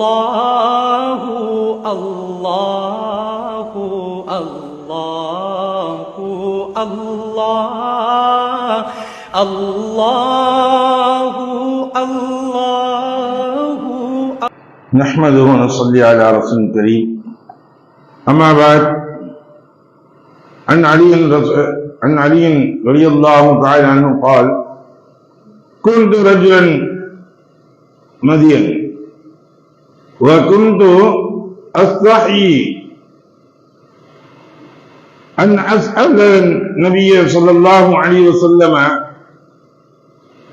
அல்லாஹு அல்லாஹு அல்லாஹு அல்லாஹ் அல்லாஹு அல்லாஹு நஹ்மதுஹு வ நுஸல்லி அலா ரசூலில் கரீம். அம்மா பஅத். عن علي رضي الله تعالى عنه قال: كنت رجلا مديا وكنت أستحي أن أسأل النبي صلى الله عليه وسلم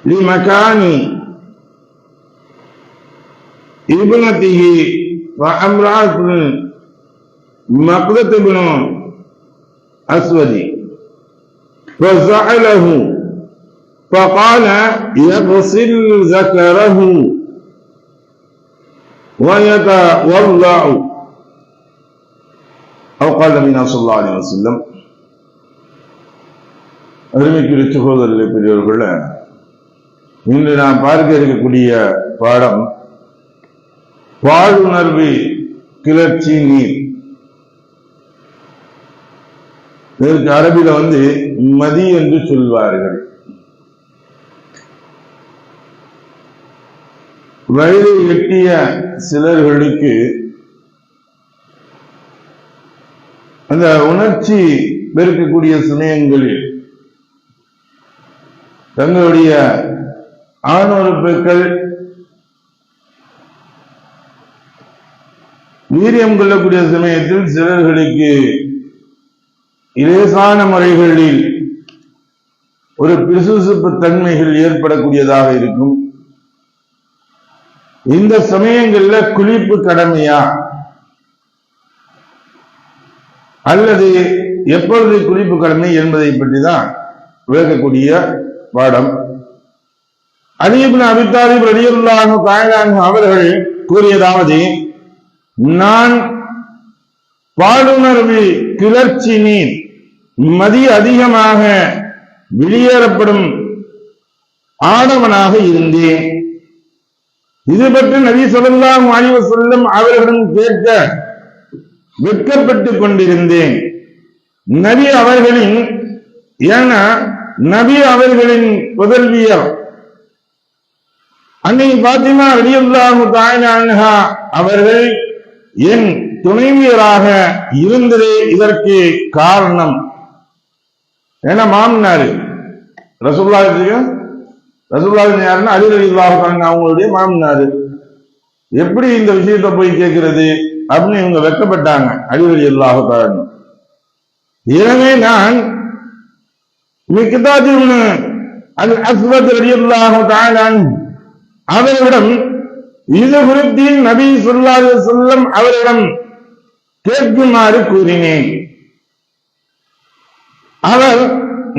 لمكان ابنته وامرأة مقدة بن أسود، فسأله فقال: يغسل ذكره ويتوضأ، أو قال نبينا صلى الله عليه وسلم. அருமைக்குரிய சகோதரர்களே, பெரியவர்களே, இன்று நாம் பார்க்க இருக்கக்கூடிய பாடம் பாலுணர்வு கிளர்ச்சி நீர். இதற்கு அரபில மதி என்று சொல்வார்கள். வயதை எட்டிய சிலர்களுக்கு அந்த உணர்ச்சி பெருக்கக்கூடிய சமயங்களில் தங்களுடைய ஆணுறுப்புகள் வீரியம் கொள்ளக்கூடிய சமயத்தில் சிலர்களுக்கு இலேசான முறைகளில் ஒரு பிசுபிசுப்பு தன்மைகள் ஏற்படக்கூடியதாக இருக்கும். இந்த சமயங்கள்ல குளிப்பு கடமையா அல்லது எப்பொழுது குளிப்பு கடமை என்பதை பற்றி தான் விளக்கக்கூடிய பாடம். அலி இப்னு அபீ தாலிப் ரலியல்லாஹு தஆலா அன்ஹு அவர்கள் கூறியதாவது: நான் பாலுணர்வு கிளர்ச்சி நீர் மதி அதிகமாக வெளியேறப்படும் ஆடவனாக இருந்தேன். இது பற்றி நபி ஸல்லல்லாஹு அலைஹி வஸல்லம் அவர்களிடம் கேட்க வெட்கப்பட்டுக் கொண்டிருந்தேன். நபி அவர்களின் புதல்வியர் அன்னை பாத்திமா ரலியல்லாஹு தஆலா அன்ஹா அவர்கள் என் துணைவியராக இருந்ததே இதற்கு காரணம். ஏன்னா மாமனாரு ரசூலுல்லாஹி யாருன்னா அலி ரலியல்லாஹு அன்ஹு அவங்களுடைய மாமனாரு. எப்படி இந்த விஷயத்தை போய் கேட்கிறது அப்படின்னு இவங்க வெட்கப்பட்டாங்க அலி ரலியல்லாஹு அன்ஹு. எனவே நான் மிக்தாத் இப்னு அல் அஸ்வத் ரலியல்லாஹு தஆலா அன்ஹு அவரிடம் இது குறித்து நபி ஸல்லல்லாஹு அலைஹி வஸல்லம் அவரிடம் கேட்குமாறு கூறினேன். அவர்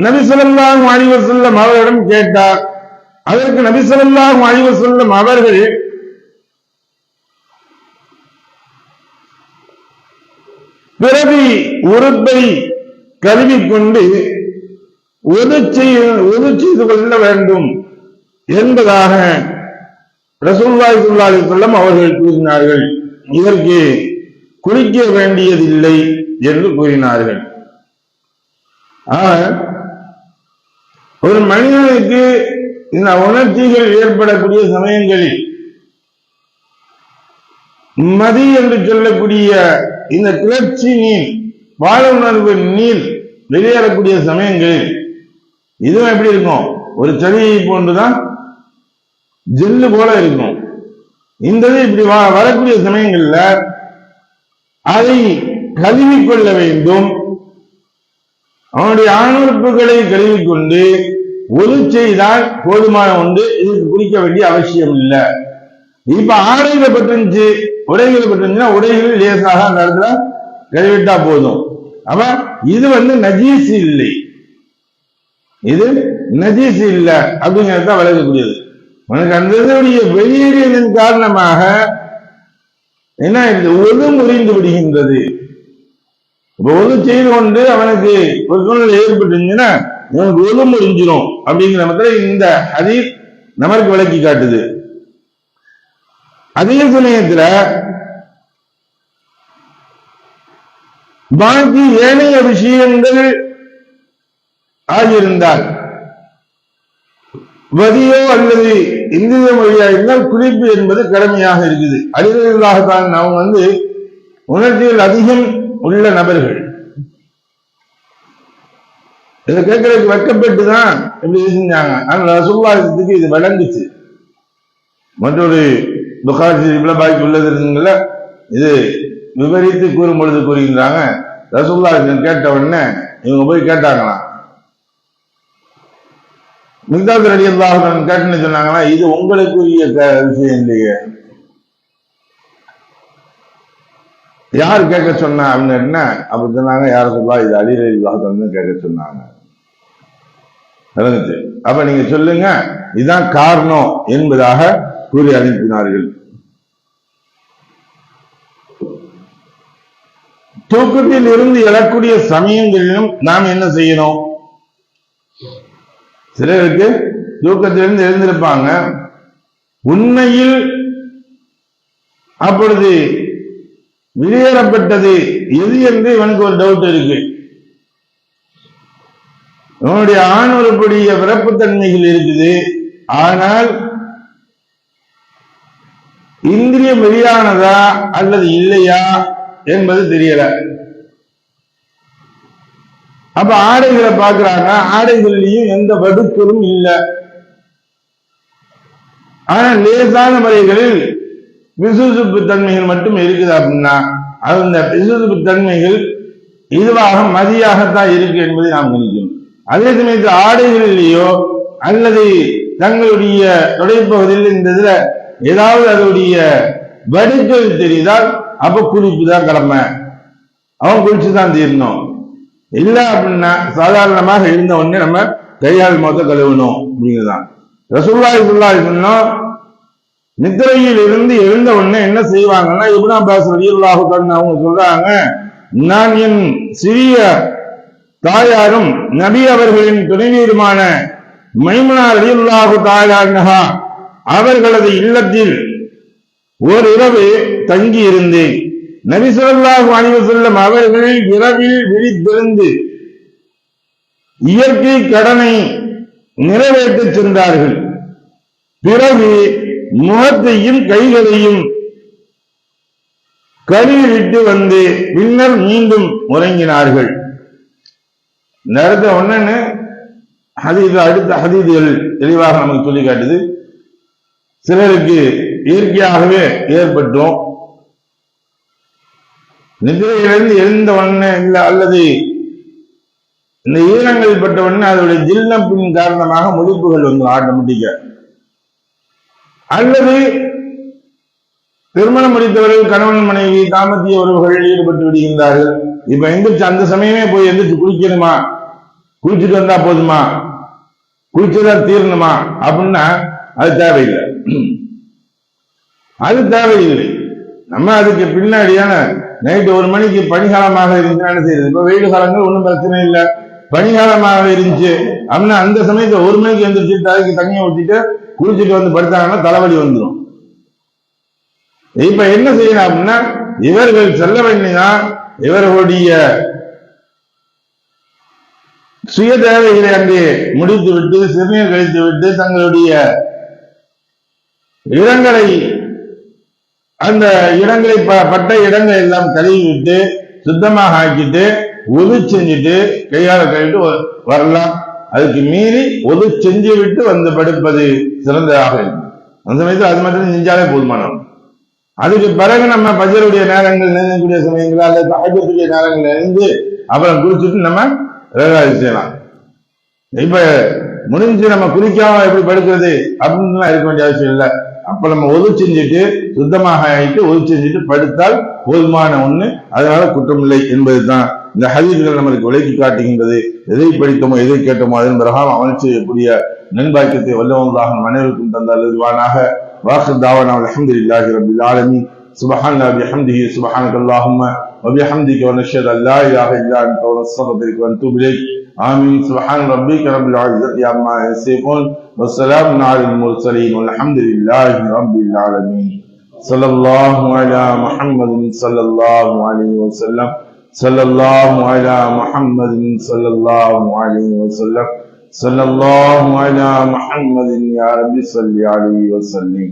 நபி ஸல்லல்லாஹு அலைஹி வஸல்லம் அவரிடம் கேட்டார். அதற்கு நபி ஸல்லல்லாஹு அலைஹி வஸல்லம் அவர்கள் பிறவி உறுப்பை கழுவிக்கொண்டு ஒது செய்து கொள்ள வேண்டும் என்பதாக ரசூலுல்லாஹி ஸல்லல்லாஹு அலைஹி வஸல்லம் அவர்கள் கூறினார்கள். இதற்கு குளிக்க வேண்டியதில்லை என்று கூறினார்கள். ஒரு மனிதனுக்கு இந்த உணர்ச்சிகள் ஏற்படக்கூடிய சமயங்களில் மதி என்று சொல்லக்கூடிய இந்த கிளர்ச்சி நீர் பாலுணர்வு நீர் வெளியேறக்கூடிய சமயங்களில் இதுவும் எப்படி இருக்கும்? ஒரு செடியை போன்றுதான் ஜெல்லு போல இருக்கும். இந்த இப்படி வரக்கூடிய சமயங்கள்ல அதை கழுவிக்கொள்ள வேண்டும். அவனுடைய ஆணுறுப்புகளை கழுவிக்கொண்டு ஒது செய்தால் போதுமான ஒன்று. இதுக்கு குளிக்க வேண்டிய அவசியம் இல்லை. இப்ப ஆடைகளை பட்டுருந்துச்சு, உடைகளை பட்டுருந்துச்சுன்னா உடைகள் லேசாக அந்த இடத்துல கழுவிட்டா போதும். அப்ப இது நஜீஸ் இல்லை, இது நஜீஸ் இல்லை அப்படிங்கிறத விளக்கக்கூடியது. உனக்கு அந்த வெளியேறியதன் காரணமாக என்ன ஒது முறிந்து விடுகின்றது. இப்ப ஒது செய்து கொண்டு அவனுக்கு ஒரு சூழ்நிலை ஏற்பட்டுச்சுன்னா உனக்கு ஒது முறிஞ்சிடும் அப்படிங்கிற மாதிரி இந்த ஹதீஸ் நமக்கு விளக்கி காட்டுது. அதே சமயத்துல பாக்கி ஏனைய விஷயங்கள் ஆகியிருந்தால் வதியோ அல்லது இந்திய மொழியா இருந்தால் குறிப்பு என்பது கடமையாக இருக்குது. அலிரலியல்லாஹுதான் அவங்க உணர்ச்சிகள் அதிகம் உள்ள நபர்கள். இதை கேட்கறதுக்கு வெட்கப்பட்டு தான் இப்படி செஞ்சாங்க. ஆனால் ரசூலுல்லாஹ்வுக்கு இது விளங்குச்சு. மற்றொரு புகாரி ஷரீஃப்ல பாக்கி உள்ளதுல இது விவரித்து கூறும் பொழுது கூறுகின்றாங்க, ரசூலுல்லாஹ் கேட்ட உடனே இவங்க போய் கேட்டாங்களாம், மிக்தாத் ரலியல்லாஹு அன்ஹு கேட்டுன்னு சொன்னாங்கன்னா, இது உங்களுக்குரிய விஷயம் இல்லையே, யார் கேட்க சொன்னா அப்படின்னு என்ன அப்படி சொன்னாங்க, யார் சொல்லா இது அலி ரலியல்லாஹு அன்ஹு கேட்க சொன்னாங்க. அப்ப நீங்க சொல்லுங்க இதுதான் காரணம் என்பதாக கூறி அனுப்பினார்கள். தூக்கத்தில் இருந்து எழக்கூடிய சமயங்களிலும் நாம் என்ன செய்யணும்? சிலருக்கு தூக்கத்திலிருந்து எழுந்திருப்பாங்க, உண்மையில் அப்பொழுது வெளியேறப்பட்டது எது என்று இவனுக்கு ஒரு டவுட் இருக்கு. இவனுடைய ஆண் உறுப்புடைய பிறப்புத்தன்மைகள் இருக்குது, ஆனால் இந்திரியம் வெளியானதா அல்லது இல்லையா என்பது தெரியல. அப்ப ஆடைகளை பார்க்கிறாங்க, ஆடைகள்லயும் எந்த வடுக்களும் இல்லை. ஆனா லேசான முறைகளில் விசுசுப்பு தன்மைகள் மட்டும் இருக்குது அப்படின்னா அந்த விசுசுப்பு தன்மைகள் இதுவாக மதியாகத்தான் இருக்கு என்பதை நாம் நினைக்கணும். அதே சமயத்தில் ஆடைகளிலேயோ அல்லது தங்களுடைய தொடைப்பகுதியில் இந்த இதுல ஏதாவது அதனுடைய வடுக்கள் தெரிந்தால் அப்ப குளிப்பு தான் கடமை, அவன் குளிச்சுதான் தீரணும். இல்ல அப்படின்னா சாதாரணமாக இருந்த உடனே நம்ம கையால் மொத்த கழுவணும் அப்படிங்கிறதான். ரசூலுல்லாஹி ஸல்லல்லாஹு அலைஹி வஸல்லம் நித்திரையில் இருந்து எழுந்த உடனே என்ன செய்வாங்கன்னா, இப்னு அப்பாஸ் ரலியல்லாஹு அன்ஹு அவங்க சொல்றாங்க, நான் என் சிறிய தாயாரும் நபி அவர்களின் துணைவியருமான மைமுனா ரலியல்லாஹு தஆலா அன்ஹா அவர்களது இல்லத்தில் ஒரு இரவு தங்கி இருந்தேன். நபி ஸல்லல்லாஹு அலைஹி வஸல்லம் அவர்கள் இரவில் விழித்தெழுந்து இயற்கை கடனை நிறைவேற்றச் சென்றார்கள். பிறகு முகத்தையும் கைகளையும் கழுவிவிட்டு வந்து பின்னர் மீண்டும் உறங்கினார்கள். நேரத்தை ஒன்னு அடுத்த ஹதீதுகள் தெளிவாக நமக்கு சொல்லி காட்டுது. சிலருக்கு இயற்கையாகவே ஏற்பட்டோம், நிதிரையிலிருந்து எழுந்த உடனே இல்லை அல்லது இந்த ஈரங்கள் பட்ட உடனே அதோடைய ஜில்னப்பின் காரணமாக முடிப்புகள் வந்து ஆட்டோமேட்டிக்கா, அல்லது திருமணம் முடித்தவர்கள் கணவன் மனைவி தாம்பத்திய உறவுகள் ஈடுபட்டு விடுகின்றார்கள். இப்ப எந்திரிச்சு அந்த சமயமே போய் எந்திரிச்சு குளிக்கணுமா, குளிச்சுட்டு வந்தா போதுமா, குளிச்சுதான் தீரணுமா அப்படின்னா அது தேவையில்லை. அது தேவையில்லை. நம்ம அதுக்கு பின்னாடியான நைட்டு 1 மணிக்கு பனிகாலமாக இருந்துச்சு என்ன செய்யுது, இப்ப வெயில் காலங்கள் ஒன்றும் பிரச்சனை இல்லை, பனிகாலமாக இருந்துச்சு அப்படின்னா அந்த சமயத்தை 1 மணிக்கு எந்திரிச்சு தலைக்கு தண்ணியை ஊற்றிட்டு குளிச்சுட்டு வந்து படுத்தாங்கன்னா தலைவலி வந்துடும். இப்ப என்ன செய்யணும் அப்படின்னா இவர்கள் செல்ல வேண்டியதான் இவர்களுடைய சுய தேவைகளை அங்கே முடித்து விட்டு சிறுநீர் கழித்து விட்டு தங்களுடைய இடங்களை அந்த இடங்களை பட்ட இடங்களை எல்லாம் கழுவி விட்டு சுத்தமாக ஆக்கிட்டு ஒது செஞ்சுட்டு கையால கழிட்டு வரலாம். அதுக்கு மீறி ஒது செஞ்சு விட்டு வந்து படுப்பது சிறந்ததாக இருக்கும். அந்த சமயத்தில் அது மட்டும் செஞ்சாலே போதுமானது. அதுக்கு பிறகு நம்ம பஜருடைய நேரங்கள் நினைக்கக்கூடிய சமயங்கள் அல்லது தஹஜ்ஜுடைய நேரங்கள் இருந்து அப்புறம் குளிச்சுட்டு நம்ம வேலை செய்யலாம். இப்ப முடிஞ்சு நம்ம குளிக்காம எப்படி படுக்கிறது அப்படின்னு இருக்க வேண்டிய அவசியம் இல்லை. அப்ப நம்ம ஒது செஞ்சுட்டு சுத்தமாக ஆகிட்டு ஒது செஞ்சுட்டு படுத்தால் போதுமான ஒண்ணு, அதனால குற்றம் இல்லை என்பதுதான் இந்த ஹதீஸ்கள் நமக்கு விளக்கி காட்டுகின்றது. எதை படித்தோமோ எதை கேட்டோமோ அதன் பிரகாரம் அமல் செய்யக்கூடிய நன்பாக்கியத்தை வல்லவல்லாஹ் அனைவருக்கும் தந்தால் இதுவானாக. வாஹிர் தாவானா அல்ஹம்துலில்லாஹி ரப்பில் ஆலமீன். சுப்ஹானல்லாஹி வபிஹம்திஹி சுப்ஹானக்கல்லாஹும்ம வபிஹம்திக வநஷ்ஹது அன் லா இலாஹ இல்லா அன்த வனஸ்தக்ஃபிருக வநதூபு இலைக். ஆமீன். சுப்ஹான ரப்பிக ரப்பில் இஸ்ஸத்தி அம்மா யசிஃபூன் வஸ்ஸலாமுன் அலல் முர்ஸலீன் வல்ஹம்துலில்லாஹி ரப்பில் ஆலமீன். ஸல்லல்லாஹு அலா முஹம்மதின் ஸல்லல்லாஹு அலைஹி வஸல்லம் ஸல்லல்லாஹு அலா முஹம்மதின் ஸல்லல்லாஹு அலைஹி வஸல்லம் ஸல்லல்லாஹு அலா முஹம்மதின் யா ரப்பி ஸல்லி அலைஹி வஸல்லம்.